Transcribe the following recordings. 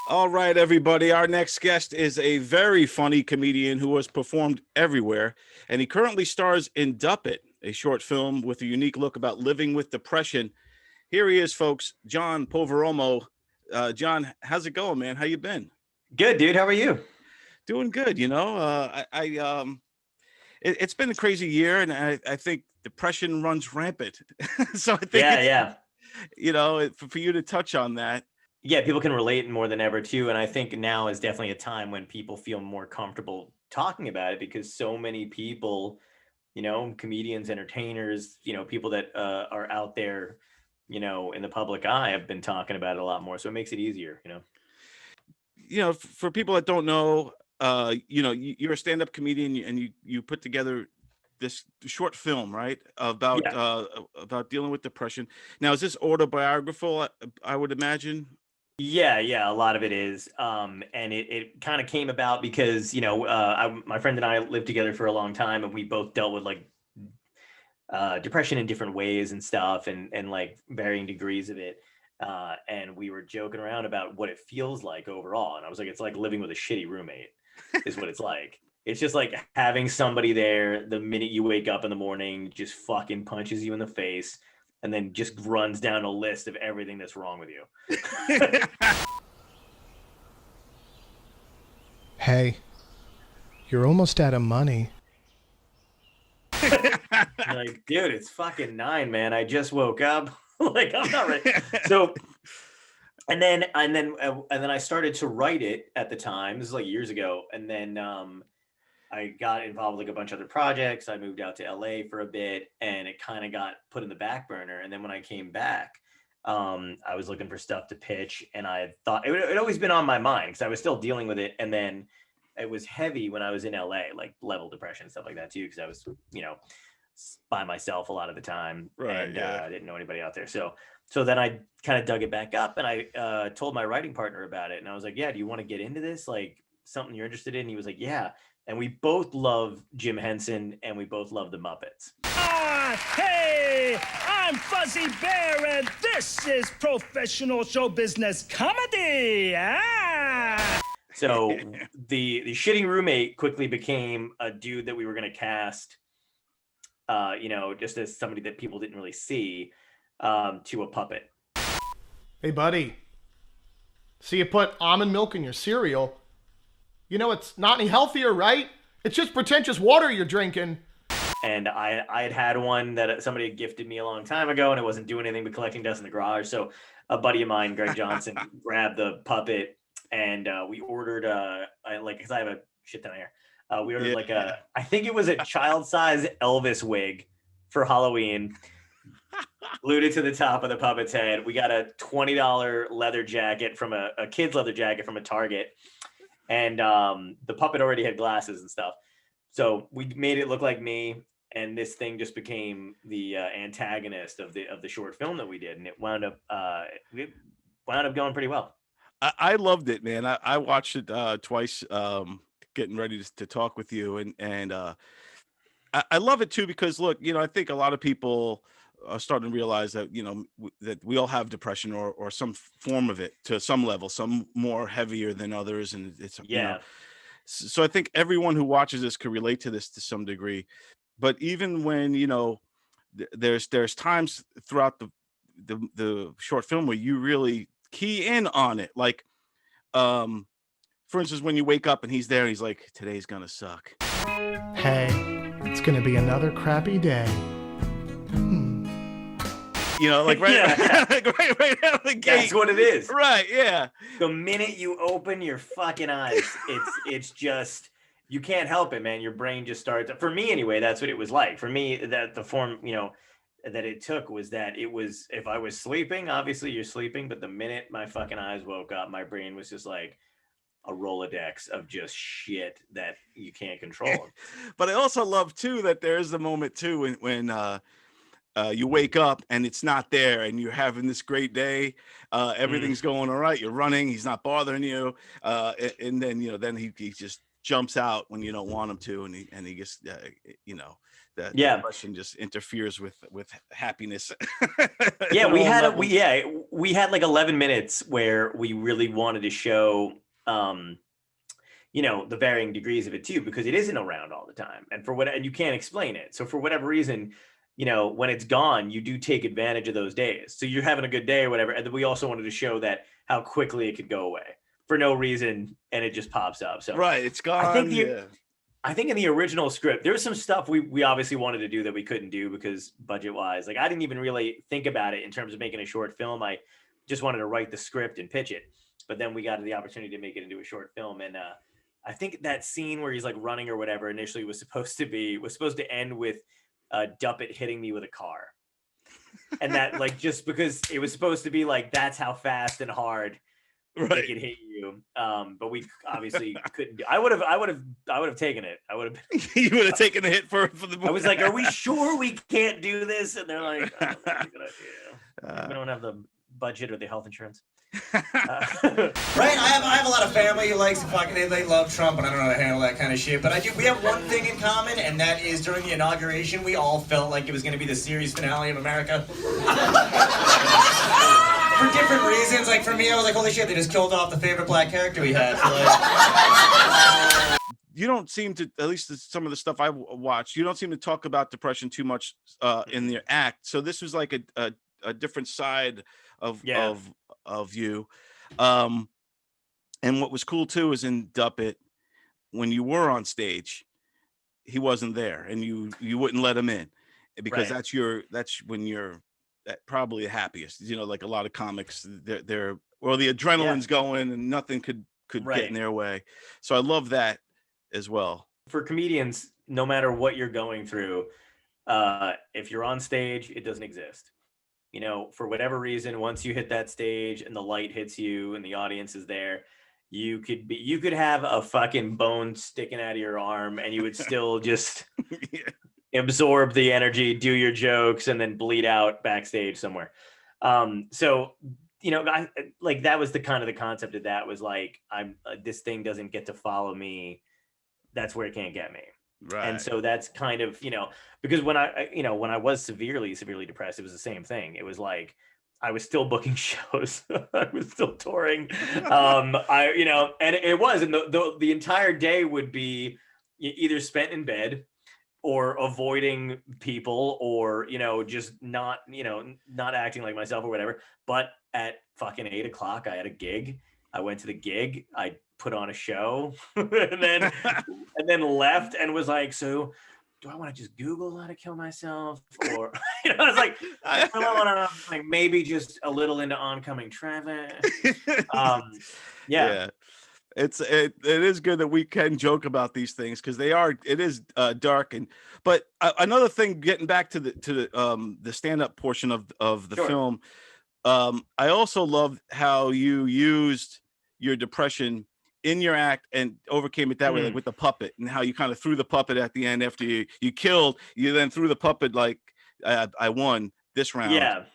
All right, everybody. Our next guest is a very funny comedian who has performed everywhere, and he currently stars in Dup It, a short film with a unique look about living with depression. Here he is, folks. John Poveromo. John, how's it going, man? How you been? Good, dude. How are you? Doing good. It's been a crazy year, and I think depression runs rampant. So I think Yeah, it's yeah. for you to touch on that. Yeah, people can relate more than ever too. And I think now is definitely a time when people feel more comfortable talking about it because so many people, comedians, entertainers, people that are out there, in the public eye have been talking about it a lot more. So it makes it easier. For people that don't know, you're a stand-up comedian and you put together this short film, right? Yeah. About dealing with depression. Now, is this autobiographical? I would imagine. Yeah, yeah, a lot of it is. And it kind of came about because, my friend and I lived together for a long time and we both dealt with like depression in different ways and stuff and like varying degrees of it. And we were joking around about what it feels like overall. And I was like, it's like living with a shitty roommate is what it's like. It's just like having somebody there the minute you wake up in the morning, just fucking punches you in the face and then just runs down a list of everything that's wrong with you. Hey, you're almost out of money. Like, dude, it's fucking 9, man. I just woke up. Like, I'm not ready. So, and then I started to write it at the time. This is like years ago. And then I got involved with like a bunch of other projects. I moved out to LA for a bit, and it kind of got put in the back burner. And then when I came back, I was looking for stuff to pitch, and I thought it had always been on my mind because I was still dealing with it. And then it was heavy when I was in LA, like level depression, stuff like that too, because I was, by myself a lot of the time, Right, and yeah. I didn't know anybody out there. So then I kind of dug it back up, and I told my writing partner about it, and I was like, "Yeah, do you want to get into this? Like something you're interested in?" And he was like, "Yeah." And we both love Jim Henson, and we both love the Muppets. Hey, I'm Fuzzy Bear, and this is professional show business comedy. So the shitty roommate quickly became a dude that we were going to cast, just as somebody that people didn't really see, to a puppet. Hey, buddy. See, you put almond milk in your cereal. You know it's not any healthier, right? It's just pretentious water you're drinking. And I had one that somebody had gifted me a long time ago, and it wasn't doing anything but collecting dust in the garage. So a buddy of mine, Greg Johnson, grabbed the puppet, and we ordered because I have a shit ton of hair. We ordered I think it was a child-size Elvis wig for Halloween. Glued it to the top of the puppet's head. We got a $20 leather jacket from a kid's leather jacket from a Target. And the puppet already had glasses and stuff. So we made it look like me. And this thing just became the antagonist of the short film that we did. And it wound up going pretty well. I loved it, man. I watched it twice, getting ready to talk with you, and I love it too because look, I think a lot of people are starting to realize that that we all have depression or some form of it to some level, some more heavier than others, and it's Yeah. So I think everyone who watches this could relate to this to some degree. But even when there's times throughout the short film where you really key in on it, like for instance, when you wake up and he's there and he's like, today's gonna suck. Hey, it's gonna be another crappy day. Like right, Yeah. right out of the gate. That's what it is. Right, yeah. The minute you open your fucking eyes, it's just, you can't help it, man. Your brain just starts. For me, anyway, that's what it was like. For me, that the form, that it took was that it was, if I was sleeping, obviously you're sleeping, but the minute my fucking eyes woke up, my brain was just like a Rolodex of just shit that you can't control. But I also love too that there is a moment too when you wake up and it's not there and you're having this great day, everything's going all right, you're running, he's not bothering you, and then then he just jumps out when you don't want him to, and he just you know, that Yeah. depression just interferes with happiness. Yeah, on we all had levels. we had like 11 minutes where we really wanted to show you know, the varying degrees of it too, because it isn't around all the time, and you can't explain it. So for whatever reason, you know, when it's gone, you do take advantage of those days. So you're having a good day or whatever, and then we also wanted to show that how quickly it could go away for no reason, and it just pops up. So Right, it's gone. I think in the original script, there was some stuff we obviously wanted to do that we couldn't do because budget wise. Like I didn't even really think about it in terms of making a short film. I just wanted to write the script and pitch it. But then we got the opportunity to make it into a short film. And I think that scene where he's like running or whatever initially was supposed to end with Duppet hitting me with a car. And that like just because it was supposed to be like that's how fast and hard Right. it could hit you. But we obviously couldn't do. I would have taken it. I would have. You would have taken the hit for the movie. I was like, "Are we sure we can't do this?" And they're like, "Oh, that's a good idea. We don't have the budget or the health insurance." Right? I have a lot of family who likes to fucking they love Trump, and I don't know how to handle that kind of shit. But we have one thing in common, and that is during the inauguration, we all felt like it was going to be the series finale of America. For different reasons. Like for me, I was like, holy shit, they just killed off the favorite black character we had. So like... You don't seem to, at least some of the stuff I watched, you don't seem to talk about depression too much in your act. So this was like a different side of you. And what was cool too is in Duppet, when you were on stage, he wasn't there, and you wouldn't let him in because Right. that's when you're probably the happiest. You know, like a lot of comics, they're or the adrenaline's going and nothing could get in their way. So I love that as well. For comedians, no matter what you're going through, if you're on stage, it doesn't exist. You know, for whatever reason, once you hit that stage and the light hits you and the audience is there, you could have a fucking bone sticking out of your arm and you would still just absorb the energy, do your jokes, and then bleed out backstage somewhere. So, you know, like that was the kind of the concept of that was like, this thing doesn't get to follow me. That's where it can't get me. Right. And so that's kind of, you know, because when I was severely depressed, it was the same thing. It was like, I was still booking shows. I was still touring. And it was, and the entire day would be either spent in bed or avoiding people or, you know, just not acting like myself or whatever. But at fucking 8 o'clock, I had a gig. I went to the gig. I put on a show and then left and was like, so do I want to just Google how to kill myself? Or, you know, I was like, I want to like maybe just a little into oncoming traffic. Yeah. It is good that we can joke about these things because it is dark. But another thing, getting back to the stand-up portion of the film, I also love how you used your depression in your act and overcame it that way, like with the puppet, and how you kind of threw the puppet at the end after you killed, you then threw the puppet like I won this round.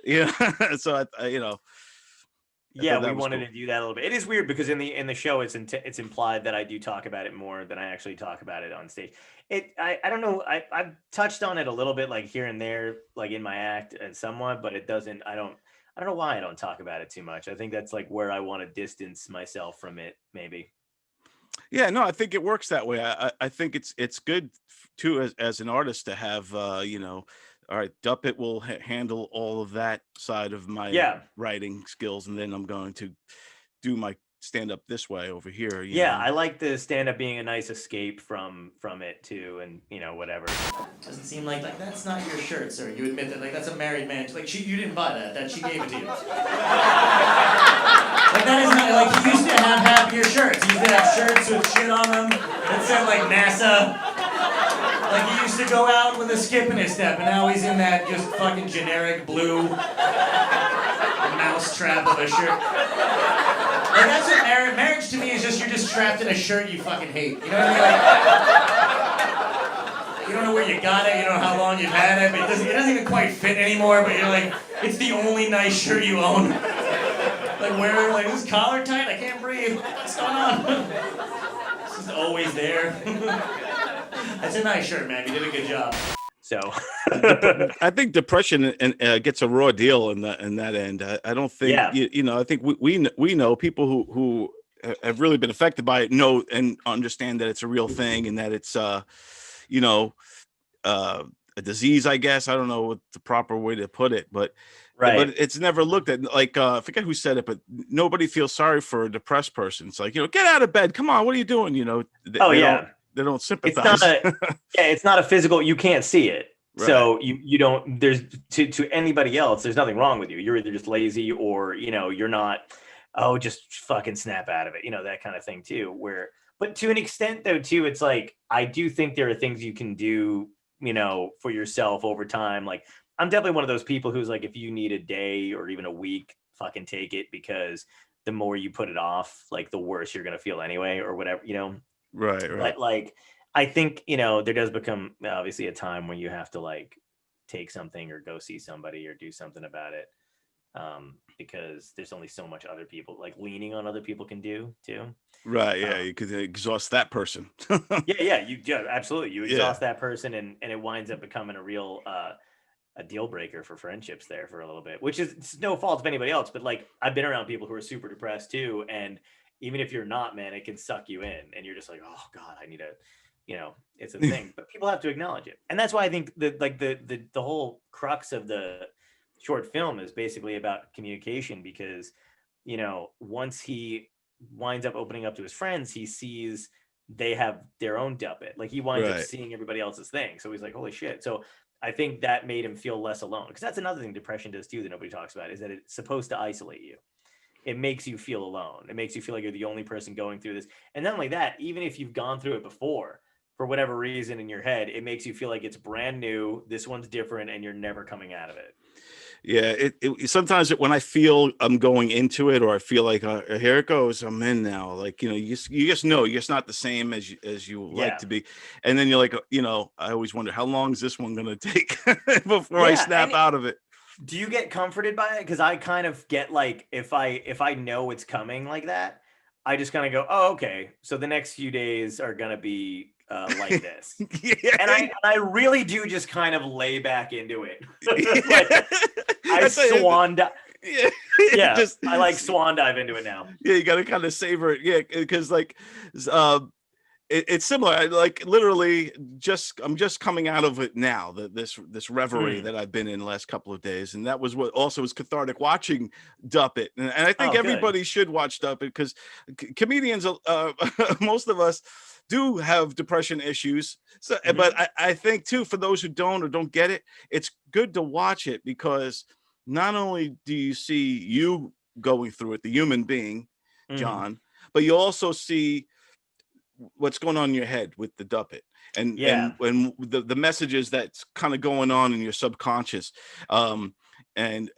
Yeah. So you know. Yeah, we wanted to do that a little bit. It is weird because in the show it's implied that I do talk about it more than I actually talk about it on stage. I don't know. I've touched on it a little bit like here and there, like in my act and somewhat, but it doesn't. I don't know why I don't talk about it too much. I think that's like where I want to distance myself from it, maybe. Yeah, no, I think it works that way. I think it's good too as an artist to have you know, all right, Duppet will handle all of that side of my writing skills, and then I'm going to do my stand up this way over here. You know? I like the stand up being a nice escape from it too, and you know, whatever. Doesn't seem like that's not your shirt, sir. You admit that that's a married man. Like you didn't buy that she gave it to you. Like that is not like you used to have happier shirts. You used to have shirts with shit on them that said like NASA. Like he used to go out with a skip and a step, and now he's in that just fucking generic blue mousetrap of a shirt. Like that's what marriage to me is. Just you're just trapped in a shirt you fucking hate. You know what I mean? Like, you don't know where you got it. You don't know how long you've had it. But it doesn't even quite fit anymore. But you're like, it's the only nice shirt you own. Like where this collar tight? I can't breathe. What's going on? It's always there. That's a nice shirt, man. You did a good job. So I think depression gets a raw deal in that end. I don't think I think we know people who have really been affected by it know and understand that it's a real thing and that it's a disease, I guess. I don't know what the proper way to put it, but it's never looked at like I forget who said it, but nobody feels sorry for a depressed person. It's like, get out of bed, come on, what are you doing? They don't sympathize. It's not a physical, you can't see it. Right. So you don't, there's to anybody else, there's nothing wrong with you. You're either just lazy or, you're not, just fucking snap out of it, that kind of thing too, but to an extent though, too, it's like, I do think there are things you can do, for yourself over time. Like, I'm definitely one of those people who's like, if you need a day or even a week, fucking take it, because the more you put it off, like the worse you're going to feel anyway, or whatever, Right. But like, I think, there does become obviously a time when you have to like take something or go see somebody or do something about it. Because there's only so much other people, like leaning on other people can do too. Right. Yeah. You could exhaust that person. Absolutely. You exhaust that person and it winds up becoming a real, a deal breaker for friendships there for a little bit, which is it's no fault of anybody else. But like, I've been around people who are super depressed too. And even if you're not, man, it can suck you in and you're just like, oh God, I need to, it's a thing, but people have to acknowledge it. And that's why I think that like the whole crux of the short film is basically about communication, because, once he winds up opening up to his friends, he sees they have their own duppet. Like he winds up seeing everybody else's thing. So he's like, holy shit. So I think that made him feel less alone, because that's another thing depression does too that nobody talks about, is that it's supposed to isolate you. It makes you feel alone. It makes you feel like you're the only person going through this. And not only that, even if you've gone through it before, for whatever reason in your head, it makes you feel like it's brand new. This one's different and you're never coming out of it. Yeah, it sometimes when I feel I'm going into it, or I feel like here it goes, I'm in now. Like you just know you're just not the same as you like to be, and then you're like, I always wonder how long is this one gonna take before I snap out of it. Do you get comforted by it? Because I kind of get like, if I know it's coming like that, I just kind of go, oh, okay, so the next few days are gonna be like this. And I really do just kind of lay back into it. Like, I swan dive. I like swan dive into it now. Yeah, you got to kind of savor it. Yeah, because like it's similar. I like literally I'm just coming out of it now. This reverie that I've been in the last couple of days, and that was what also was cathartic watching Dup It. And I think everybody should watch Dup It, because comedians, most of us do have depression issues. So, but I think too, for those who don't get it, it's good to watch it, because not only do you see you going through it, the human being, John, but you also see what's going on in your head with the Dup It, and the messages that's kind of going on in your subconscious, and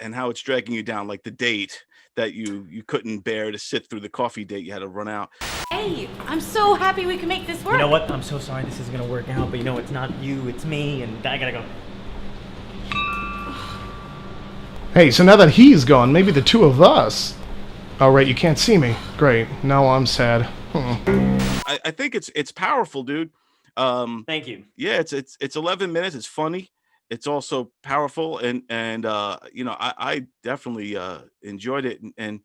how it's dragging you down, like the date that you couldn't bear to sit through, the coffee date you had to run out. Hey, I'm so happy we can make this work. You know what? I'm so sorry this isn't gonna work out, but it's not you, it's me, and I gotta go. Hey, so now that he's gone, maybe the two of us. Oh, right, you can't see me. Great. Now I'm sad. I think it's powerful, dude. Thank you. Yeah, it's 11 minutes. It's funny. It's also powerful, and I definitely enjoyed it. And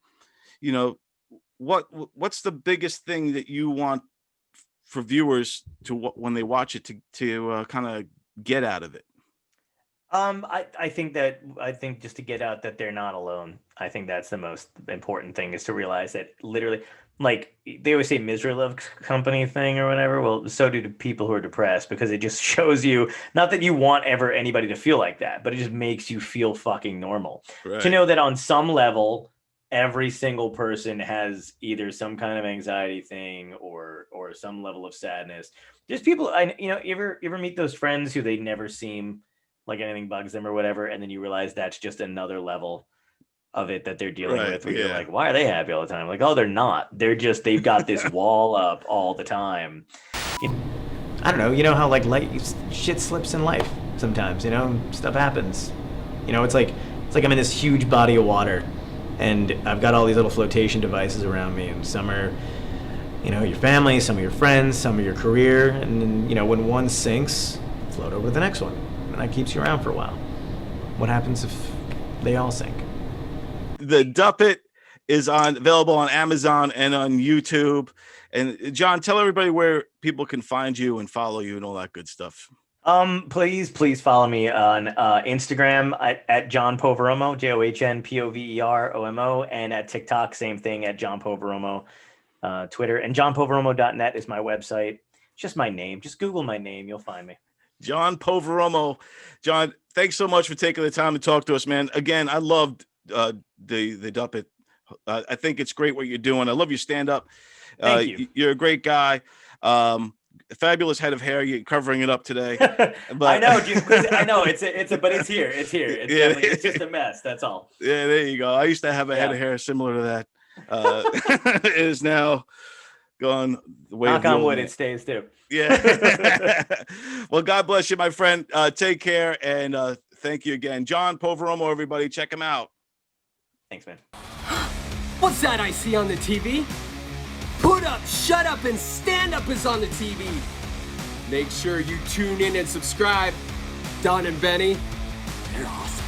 what's the biggest thing that you want for viewers to when they watch it to kind of get out of it? I think just to get out that they're not alone. I think that's the most important thing, is to realize that literally, like they always say, misery loves company thing or whatever. Well, so do people who are depressed, because it just shows you, not that you want ever anybody to feel like that, but it just makes you feel fucking normal. Right. To know that on some level, every single person has either some kind of anxiety thing or some level of sadness. There's people you ever meet those friends who they never seem like anything bugs them or whatever, and then you realize that's just another level of it that they're dealing with, where you're like, why are they happy all the time? Like, oh, they're not. They've got this wall up all the time. I don't know, how like shit slips in life sometimes, stuff happens. It's like I'm in this huge body of water, and I've got all these little flotation devices around me, and some are your family, some of your friends, some of your career, and then, when one sinks, float over to the next one. And that keeps you around for a while. What happens if they all sink? The Duppet is available on Amazon and on YouTube. And John, tell everybody where people can find you and follow you and all that good stuff. Please follow me on Instagram at John Poveromo, JOHNPOVEROMO, and at TikTok, same thing, at John Poveromo, Twitter, and johnpoveromo.net is my website. It's just my name. Just Google my name, you'll find me. John Poveromo. John, thanks so much for taking the time to talk to us, man. Again, I loved the Duppet. I think it's great what you're doing. I love your stand-up. Thank you. You're a great guy. Fabulous head of hair. You're covering it up today. But I know, I know. But it's here. It's here. It's just a mess. That's all. Yeah, there you go. I used to have a head of hair similar to that. It is now gone the way. Knock on wood, it stays too. Yeah. Well, God bless you, my friend. Take care, and thank you again, John Poveromo. Everybody, check him out. Thanks, man. What's that I see on the TV? Put Up, Shut Up, and Stand Up is on the TV. Make sure you tune in and subscribe. Don and Benny, they're awesome.